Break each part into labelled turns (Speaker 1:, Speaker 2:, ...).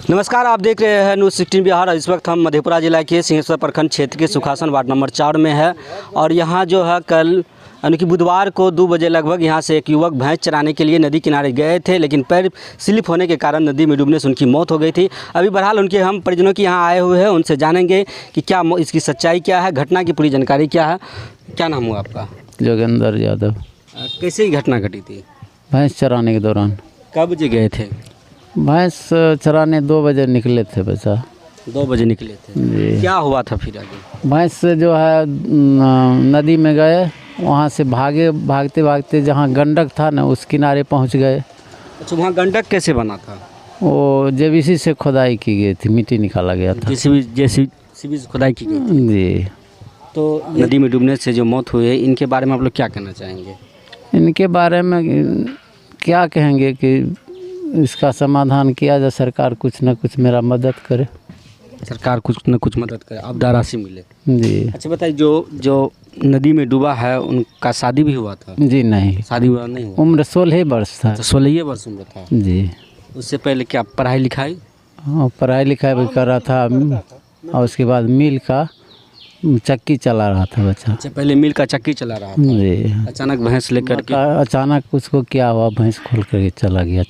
Speaker 1: नमस्कार, आप देख रहे हैं न्यूज़ 16 बिहार। इस वक्त हम मधेपुरा जिला के सिंहेश्वर प्रखंड क्षेत्र के सुखासन वार्ड नंबर 4 में है और यहाँ जो है कल यानी कि बुधवार को 2 बजे लगभग यहाँ से एक युवक भैंस चराने के लिए नदी किनारे गए थे, लेकिन पैर स्लिप होने के कारण नदी में डूबने से उनकी मौत हो गई थी। अभी बहरहाल उनके हम परिजनों की यहाँ आए हुए हैं, उनसे जानेंगे कि क्या इसकी सच्चाई क्या है, घटना की पूरी जानकारी क्या है। क्या नाम हुआ आपका?
Speaker 2: जोगेंद्र यादव।
Speaker 1: कैसे ही घटना घटी थी?
Speaker 2: भैंस चराने के दौरान।
Speaker 1: कब बजे गए थे?
Speaker 2: भैंस चराने 2 बजे निकले थे बच्चा।
Speaker 1: 2 बजे निकले थे
Speaker 2: जी।
Speaker 1: क्या हुआ था फिर आगे?
Speaker 2: भैंस जो है नदी में गए, वहाँ से भागते भागते जहाँ गंडक था ना उस किनारे पहुँच गए।
Speaker 1: अच्छा, वहाँ गंडक कैसे बना था?
Speaker 2: वो जेबीसी से खुदाई की गई थी, मिट्टी निकाला गया था।
Speaker 1: जेसीबी से खुदाई की गई थी।
Speaker 2: जी।
Speaker 1: तो नदी में डूबने से जो मौत हुई है, इनके बारे में आप लोग क्या कहना चाहेंगे?
Speaker 2: इनके बारे में क्या कहेंगे कि इसका समाधान किया जाए, सरकार कुछ न कुछ मेरा मदद करे।
Speaker 1: सरकार कुछ न कुछ मदद करे, आपदा राशि मिले।
Speaker 2: जी।
Speaker 1: अच्छा बताइए, जो नदी में डूबा है उनका शादी भी हुआ था?
Speaker 2: जी नहीं,
Speaker 1: शादी हुआ नहीं हुआ।
Speaker 2: उम्र 16 वर्ष था।
Speaker 1: तो 16 वर्ष उम्र था
Speaker 2: जी।
Speaker 1: उससे पहले क्या पढ़ाई लिखाई?
Speaker 2: हाँ, पढ़ाई लिखाई भी कर रहा था और उसके बाद मिल का चक्की चला रहा था बच्चा।
Speaker 1: अच्छा, पहले मिल का चक्की चला रहा था।
Speaker 2: जी।
Speaker 1: अचानक भैंस लेकर के
Speaker 2: अचानक उसको क्या हुआ, भैंस खोल करके चला गया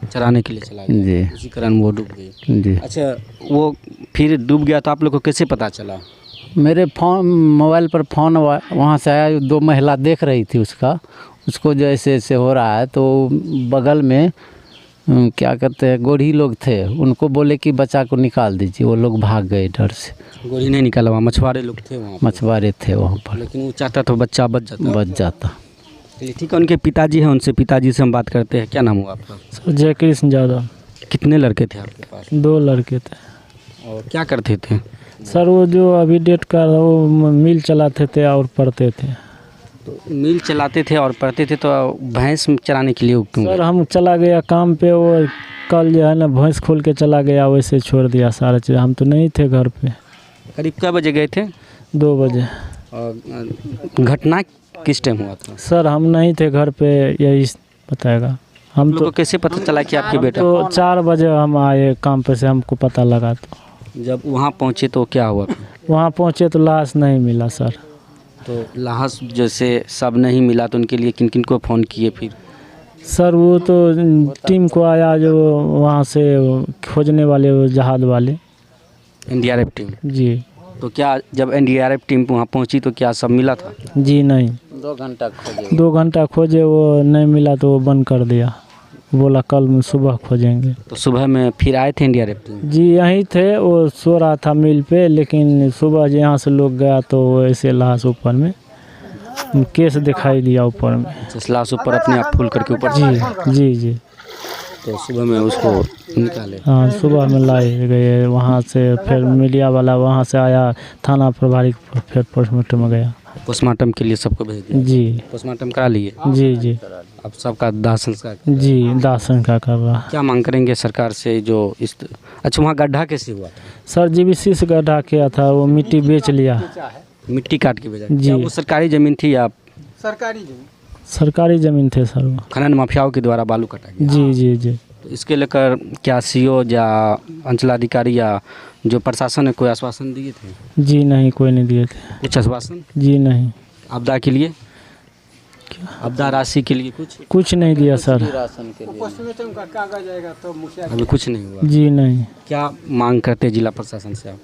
Speaker 1: चराने के लिए चला गया।
Speaker 2: जी।
Speaker 1: उसी कारण वो डूब गई।
Speaker 2: जी।
Speaker 1: अच्छा, वो फिर डूब गया तो आप लोग को कैसे पता चला?
Speaker 2: मेरे मोबाइल पर फ़ोन वहाँ से आया, 2 महिला देख रही थी उसको जो ऐसे हो रहा है, तो बगल में क्या कहते हैं गोढ़ी लोग थे, उनको बोले कि बच्चा को निकाल दीजिए। वो लोग भाग गए डर से।
Speaker 1: गोली नहीं निकाला, वहाँ मछुआरे लोग थे वहाँ पर।
Speaker 2: मछुआरे थे वहाँ पर।
Speaker 1: लेकिन वो चाहता तो बच्चा बच जाता। चलिए ठीक है, उनके पिताजी हैं, उनसे पिताजी से हम बात करते हैं। क्या नाम हुआ आपका?
Speaker 3: सर जय कृष्ण यादव।
Speaker 1: कितने लड़के थे आपके पास?
Speaker 3: 2 लड़के थे।
Speaker 1: और क्या करते थे?
Speaker 3: सर वो जो अभी डेट का वो मिल चलाते थे और पढ़ते थे।
Speaker 1: तो मिल चलाते थे और पढ़ते थे, तो भैंस चराने के लिए क्यों?
Speaker 3: सर हम चला गया काम पे, वो कल जो है ना भैंस खोल के चला गया, वैसे छोड़ दिया सारा चीज़। हम तो नहीं थे घर पे।
Speaker 1: करीब क्या बजे गए थे?
Speaker 3: 2 बजे।
Speaker 1: और घटना किस टाइम हुआ था?
Speaker 3: सर हम नहीं थे घर पे, यही बताएगा। हम तो
Speaker 1: कैसे पता चला कि आपके बेटा?
Speaker 3: तो 4 बजे हम आए काम पे से, हमको पता लगा। तो
Speaker 1: जब वहाँ पहुँचे तो क्या हुआ?
Speaker 3: वहाँ पहुँचे तो लाश नहीं मिला सर।
Speaker 1: तो लाश जैसे सब नहीं मिला तो उनके लिए किन किन को फ़ोन किए फिर?
Speaker 3: सर वो तो टीम को आया जो वहाँ से खोजने वाले, वो जहाज वाले,
Speaker 1: एनडीआरएफ टीम।
Speaker 3: जी।
Speaker 1: तो क्या जब एनडीआरएफ टीम वहाँ पहुँची तो क्या सब मिला था?
Speaker 3: जी नहीं,
Speaker 2: 2 घंटा खोजे।
Speaker 3: 2 घंटा खोजे, वो नहीं मिला तो वो बंद कर दिया। बोला कल में सुबह खोजेंगे।
Speaker 1: तो सुबह में फिर आए थे एनडीआरएफ टीम?
Speaker 3: जी यहीं थे, वो सो रहा था मिल पे, लेकिन सुबह यहाँ से लोग गया तो ऐसे लाश ऊपर में केस दिखाई दिया ऊपर में।
Speaker 1: लाश ऊपर अपने आप फूल करके ऊपर?
Speaker 3: जी जी जी।
Speaker 1: तो सुबह में उसको निकाले?
Speaker 3: हाँ, सुबह में लाए गए वहाँ से। फिर मीडिया वाला वहाँ से आया, थाना प्रभारी, फिर पोस्टमार्टम में गया।
Speaker 1: पोस्टमार्टम के लिए सबको भेज दिया?
Speaker 3: जी।
Speaker 1: पोस्टमार्टम करा लिए?
Speaker 3: जी जी।
Speaker 1: अब सबका दाह संस्कार?
Speaker 3: जी, दाह संस्कार कर रहा।
Speaker 1: क्या मांग करेंगे सरकार से जो इस? अच्छा, वहाँ गड्ढा कैसे हुआ?
Speaker 3: सर जेबीसी से गड्ढा किया था, वो मिट्टी बेच लिया।
Speaker 1: मिट्टी काट के भेजा?
Speaker 3: जी।
Speaker 1: क्या वो सरकारी ज़मीन थी या?
Speaker 3: सरकारी ज़मीन थे सर वो।
Speaker 1: खनन माफियाओं के द्वारा बालू काटा गया?
Speaker 3: जी जी जी।
Speaker 1: तो इसके लेकर क्या सीओ या अंचलाधिकारी या जो प्रशासन ने कोई आश्वासन दिए थे?
Speaker 3: जी नहीं, कोई नहीं दिए थे।
Speaker 1: कुछ आश्वासन?
Speaker 3: जी नहीं।
Speaker 1: आपदा के लिए, आपदा राशि के लिए
Speaker 3: कुछ नहीं दिया सर।
Speaker 2: राशन के लिए
Speaker 1: अभी कुछ नहीं हुआ?
Speaker 3: जी नहीं।
Speaker 1: क्या मांग करते जिला प्रशासन से आप?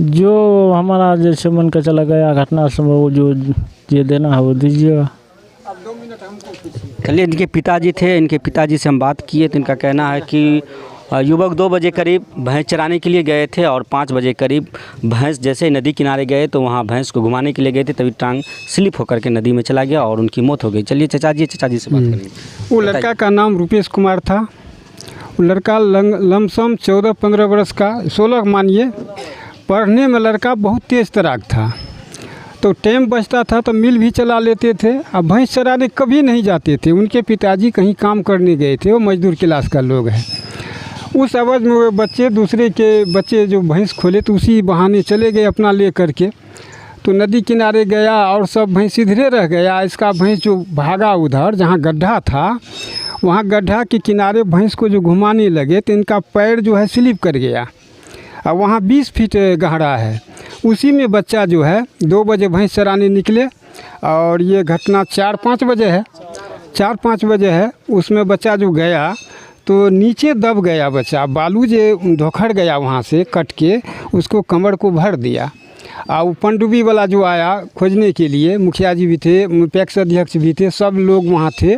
Speaker 3: जो हमारा जैसे मन का चला गया घटना से, वो जो ये देना है वो दीजिएगा।
Speaker 1: चलिए, इनके पिताजी थे, इनके पिताजी से हम बात किए तो इनका कहना है कि युवक 2 बजे करीब भैंस चराने के लिए गए थे और 5 बजे करीब भैंस जैसे नदी किनारे गए तो वहाँ भैंस को घुमाने के लिए गए थे, तभी टांग स्लिप होकर के नदी में चला गया और उनकी मौत हो गई। चलिए चचा जी से बात करेंगे।
Speaker 4: वो लड़का का नाम रुपेश कुमार था। वो लड़का लमसम 14-15 वर्ष का, 16 मानिए। पढ़ने में लड़का बहुत तेज़ तराक था। तो टाइम बचता था तो मिल भी चला लेते थे। अब भैंस चराने कभी नहीं जाते थे। उनके पिताजी कहीं काम करने गए थे, वो मजदूर क्लास का लोग हैं। उस अवध में वो बच्चे, दूसरे के बच्चे जो भैंस खोले तो उसी बहाने चले गए अपना ले करके। तो नदी किनारे गया और सब भैंस इधरे रह गया। इसका भैंस जो भागा उधर जहाँ गड्ढा था, वहाँ गड्ढा के किनारे भैंस को जो घुमाने लगे तो इनका पैर जो है स्लिप कर गया। और वहाँ 20 फीट गहरा है। उसी में बच्चा जो है 2 बजे भैंस चराने निकले और ये घटना 4-5 बजे है, 4-5 बजे है। उसमें बच्चा जो गया तो नीचे दब गया बच्चा, बालू जो धोखड़ गया वहाँ से कट के उसको कमर को भर दिया। और वो पनडुब्बी वाला जो आया खोजने के लिए, मुखिया जी भी थे, पैक्स अध्यक्ष भी थे, सब लोग वहाँ थे।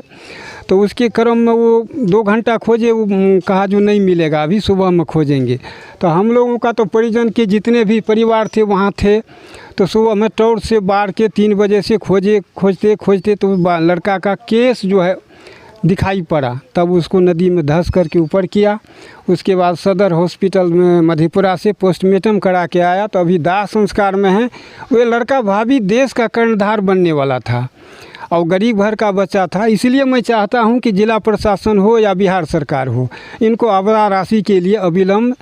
Speaker 4: तो उसके क्रम में वो 2 घंटा खोजे, वो कहा जो नहीं मिलेगा, अभी सुबह में खोजेंगे। तो हम लोगों का तो परिजन के जितने भी परिवार थे वहाँ थे। तो सुबह में टॉर्च से बार के 3 बजे से खोजते खोजते तो लड़का का केस जो है दिखाई पड़ा। तब उसको नदी में धंस करके ऊपर किया। उसके बाद सदर हॉस्पिटल में मधेपुरा से पोस्टमार्टम करा के आया। तो अभी दाह संस्कार में है। वो लड़का भावी देश का कर्णधार बनने वाला था और गरीब घर का बच्चा था। इसलिए मैं चाहता हूं कि जिला प्रशासन हो या बिहार सरकार हो, इनको आपदा राशि के लिए अविलंब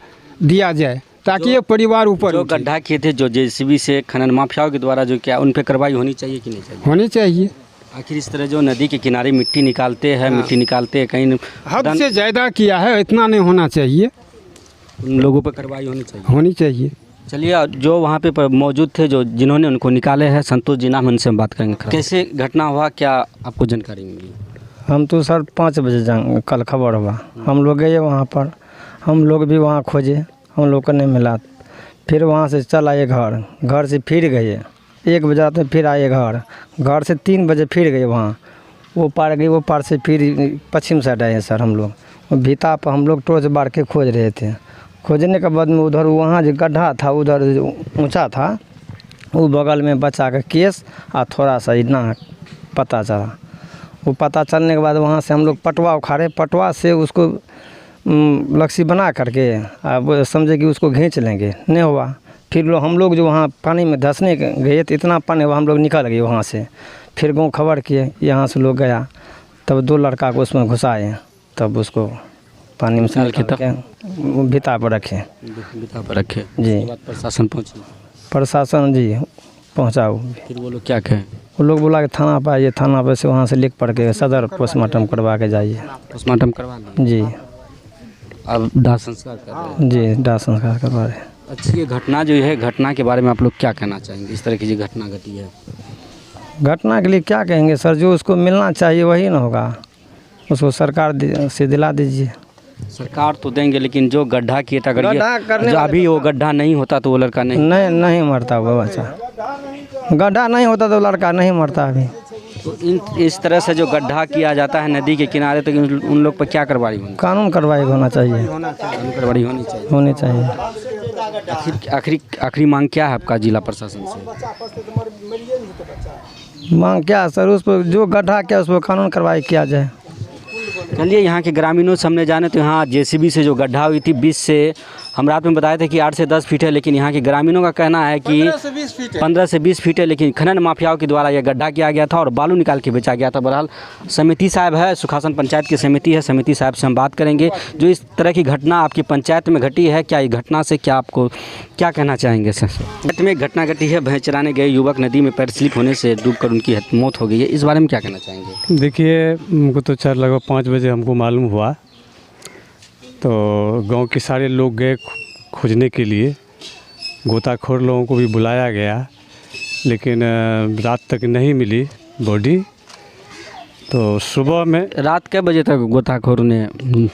Speaker 4: दिया जाए ताकि ये परिवार ऊपर
Speaker 1: जो गड्ढा किए थे, जो जेसीबी से खनन माफियाओं के द्वारा जो क्या उन पर कार्रवाई होनी चाहिए कि नहीं चाहिए?
Speaker 4: होनी चाहिए।
Speaker 1: आखिर इस तरह जो नदी के किनारे मिट्टी निकालते हैं, मिट्टी निकालते हैं, कहीं
Speaker 4: हद से ज़्यादा किया है, इतना नहीं होना चाहिए।
Speaker 1: उन लोगों पर कार्रवाई
Speaker 4: होनी चाहिए।
Speaker 1: चलिए, जो वहाँ पे मौजूद थे, जो जिन्होंने उनको निकाले हैं, संतोष जी नाम, उनसे हम बात करेंगे। कैसे घटना हुआ, क्या आपको जानकारी मिली?
Speaker 5: हम तो सर 5 बजे कल खबर हुआ, हम लोग गए वहाँ पर, हम लोग भी वहाँ खोजे, हम लोग को नहीं मिला। फिर वहाँ से चल आए घर से फिर गए 1 बजे रात में, फिर आए घर से 3 बजे फिर गए वहाँ, वो पार गए, वो पार से फिर पश्चिम साइड आए सर। हम लोग भीता पर हम लोग टॉर्च बार के खोज रहे थे। खोजने के बाद में उधर वहाँ जो गड्ढा था, उधर ऊंचा था, वो बगल में बच्चा का केस और थोड़ा सा इतना पता चला। वो पता चलने के बाद वहाँ से हम लोग पटवा उखाड़े, पटवा से उसको लक्ष्य बना करके अब समझे कि उसको खींच लेंगे, नहीं हुआ। फिर हम लोग जो वहाँ पानी में धंसने गए तो इतना पानी हुआ, हम लोग निकल गए वहाँ से। फिर गाँव खबर किए, यहाँ से लोग गया, तब 2 लड़का को उसमें घुसाए, तब उसको पानी में डाल के तब भिता पर रखे जी।
Speaker 1: प्रशासन पहुँचे?
Speaker 5: प्रशासन जी पहुँचाओ।
Speaker 1: फिर वो लोग क्या कहें?
Speaker 5: वो लोग बोला कि थाना पर आइए, थाना पर से वहाँ से लिख पढ़ के सदर पोस्टमार्टम करवा के जाइए।
Speaker 1: पोस्टमार्टम करवा
Speaker 5: जी,
Speaker 1: अब दाह संस्कार कर रहे हैं?
Speaker 5: जी दाह संस्कार करवा रहे हैं।
Speaker 1: अच्छी ये घटना जो है, घटना के बारे में आप लोग क्या कहना चाहेंगे? इस तरह की जो घटना घटी है,
Speaker 5: घटना के लिए क्या कहेंगे सर, जो उसको मिलना चाहिए वही ना होगा, उसको सरकार से दिला दीजिए।
Speaker 1: सरकार तो देंगे, लेकिन जो गड्ढा किया था,
Speaker 5: गड्ढा करने
Speaker 1: जो अभी वो गड्ढा नहीं होता तो वो लड़का
Speaker 5: नहीं मरता वो बच्चा। गड्ढा नहीं होता तो लड़का नहीं मरता अभी।
Speaker 1: तो इस तरह से जो गड्ढा किया जाता है नदी के किनारे, तो उन लोग पर क्या कार्रवाई होनी?
Speaker 5: कानून कार्रवाई होना चाहिए,
Speaker 1: कार्रवाई होनी चाहिए। आखिरी मांग क्या है आपका जिला प्रशासन से?
Speaker 5: मांग क्या सर, उस पर जो गड्ढा किया उस पर कानून कार्रवाई किया जाए।
Speaker 1: चलिए, यहाँ के ग्रामीणों से हमने जाने तो यहाँ जेसीबी से जो गड्ढा हुई थी 20 से, हम रात में बताए थे कि 8 से 10 फीट है, लेकिन यहाँ के ग्रामीणों का कहना है कि 15 से 20 फीट है। लेकिन खनन माफियाओं के द्वारा यह गड्ढा किया गया था और बालू निकाल के बेचा गया था। बहरहाल समिति साहब है, सुखासन पंचायत की समिति है, समिति साहब से हम बात करेंगे। जो इस तरह की घटना आपकी पंचायत में घटी है, क्या ये घटना से क्या आपको क्या कहना चाहेंगे सर? पंचायत में एक घटना घटी है, भैंस चराने गए युवक नदी में पैर स्लिप होने से डूबकर उनकी मौत हो गई है, इस बारे में क्या कहना चाहेंगे?
Speaker 6: देखिए, हमको तो लगभग 5 बजे हमको मालूम हुआ, तो गांव के सारे लोग गए खोजने के लिए। गोताखोर लोगों को भी बुलाया गया, लेकिन रात तक नहीं मिली बॉडी। तो सुबह में
Speaker 1: रात के बजे तक गोताखोर ने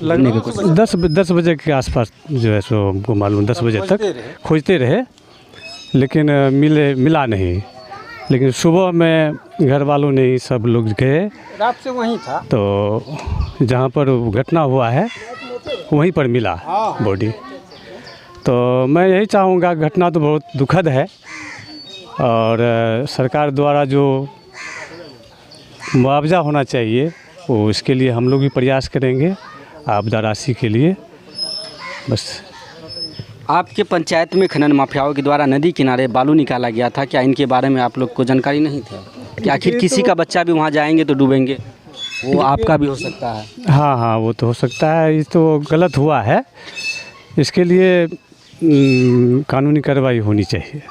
Speaker 1: लगने के कुछ
Speaker 6: 10 बजे के आसपास जो है सो हमको मालूम, 10 बजे तक खोजते रहे, लेकिन मिला नहीं। लेकिन सुबह में घर वालों ने ही सब लोग गए,
Speaker 4: रात से वहीं था,
Speaker 6: तो जहाँ पर घटना हुआ है वहीं पर मिला बॉडी। तो मैं यही चाहूँगा, घटना तो बहुत दुखद है और सरकार द्वारा जो मुआवजा होना चाहिए वो इसके लिए हम लोग भी प्रयास करेंगे, आपदा राशि के लिए। बस
Speaker 1: आपके पंचायत में खनन माफियाओं के द्वारा नदी किनारे बालू निकाला गया था, क्या इनके बारे में आप लोग को जानकारी नहीं था कि आखिर किसी का बच्चा भी वहाँ जाएंगे तो डूबेंगे, वो आपका भी हो सकता है?
Speaker 6: हाँ, वो तो हो सकता है। ये तो गलत हुआ है, इसके लिए कानूनी कार्रवाई होनी चाहिए।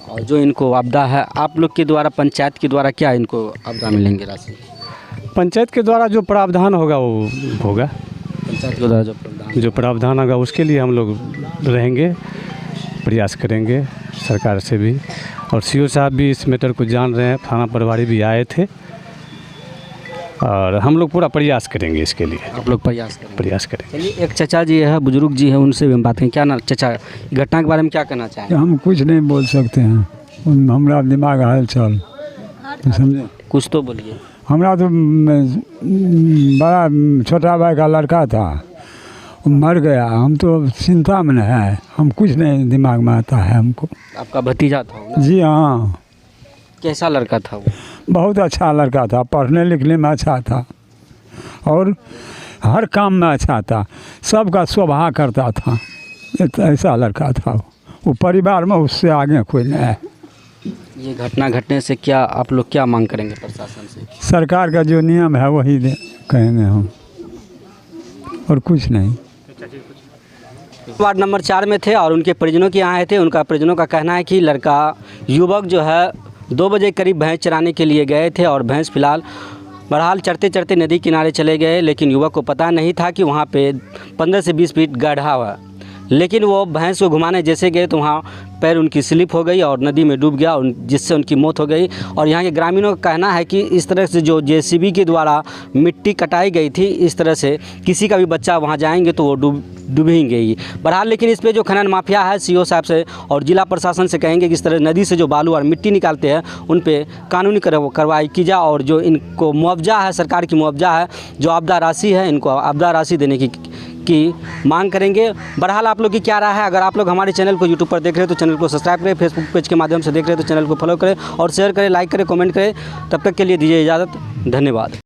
Speaker 1: और जो इनको आपदा है, आप लोग के द्वारा पंचायत के द्वारा क्या इनको आपदा मिलेंगे राशि?
Speaker 6: पंचायत के द्वारा जो प्रावधान होगा वो होगा।
Speaker 1: पंचायत के द्वारा
Speaker 6: जो प्रावधान होगा उसके लिए हम लोग रहेंगे, प्रयास करेंगे सरकार से भी। और सीओ साहब भी इस मैटर को जान रहे हैं, थाना प्रभारी भी आए थे और हम लोग पूरा प्रयास करेंगे इसके लिए।
Speaker 1: आप लोग प्रयास करें। चलिए, एक चचा जी है, बुजुर्ग जी है, उनसे भी हम बात करें। क्या ना चचा, घटना के बारे में क्या कहना चाहेंगे?
Speaker 7: हम कुछ नहीं बोल सकते हैं, हमारा दिमाग हलचल, समझे।
Speaker 1: कुछ तो बोलिए।
Speaker 7: हमारा तो बड़ा छोटा भाई का लड़का था, वो मर गया। हम तो चिंता में है, हम कुछ नहीं दिमाग में आता है हमको।
Speaker 1: आपका भतीजा था वो ना?
Speaker 7: जी हाँ।
Speaker 1: कैसा लड़का था वो?
Speaker 7: बहुत अच्छा लड़का था, पढ़ने लिखने में अच्छा था और हर काम में अच्छा था, सबका स्वभाव करता था। ऐसा लड़का था वो परिवार में, उससे आगे कोई नहीं है।
Speaker 1: ये घटना घटने से क्या आप लोग क्या मांग करेंगे प्रशासन से?
Speaker 7: सरकार का जो नियम है वही कहेंगे हम, और कुछ नहीं।
Speaker 1: वार्ड नंबर 4 में थे और उनके परिजनों के यहाँ आए थे। उनका परिजनों का कहना है कि लड़का युवक जो है 2 बजे करीब भैंस चराने के लिए गए थे और भैंस फिलहाल बहरहाल चढ़ते चढ़ते नदी किनारे चले गए, लेकिन युवक को पता नहीं था कि वहाँ पे 15 से 20 फीट गड्ढा हुआ। लेकिन वो भैंस को घुमाने जैसे गए तो वहाँ पैर उनकी स्लिप हो गई और नदी में डूब गया, जिससे उनकी मौत हो गई। और यहाँ के ग्रामीणों का कहना है कि इस तरह से जो जेसीबी के द्वारा मिट्टी कटाई गई थी, इस तरह से किसी का भी बच्चा वहाँ जाएंगे तो वो डूब ही गई। बहरहाल लेकिन इस पे जो खनन माफिया है, सीओ साहब से और जिला प्रशासन से कहेंगे कि इस तरह नदी से जो बालू और मिट्टी निकालते हैं उन पे कानूनी कार्रवाई की जाए और जो इनको मुआवजा है, सरकार की मुआवजा है, जो आपदा राशि है, इनको आपदा राशि देने की मांग करेंगे। बहरहाल आप लोग की क्या राय है? अगर आप लोग हमारे चैनल को यूट्यूब पर देख रहे हैं तो चैनल को सब्सक्राइब करें, फेसबुक पेज के माध्यम से देख रहे हैं तो चैनल को फॉलो करें और शेयर करें, लाइक करें, कमेंट करें। तब तक के लिए दीजिए इजाज़त। धन्यवाद।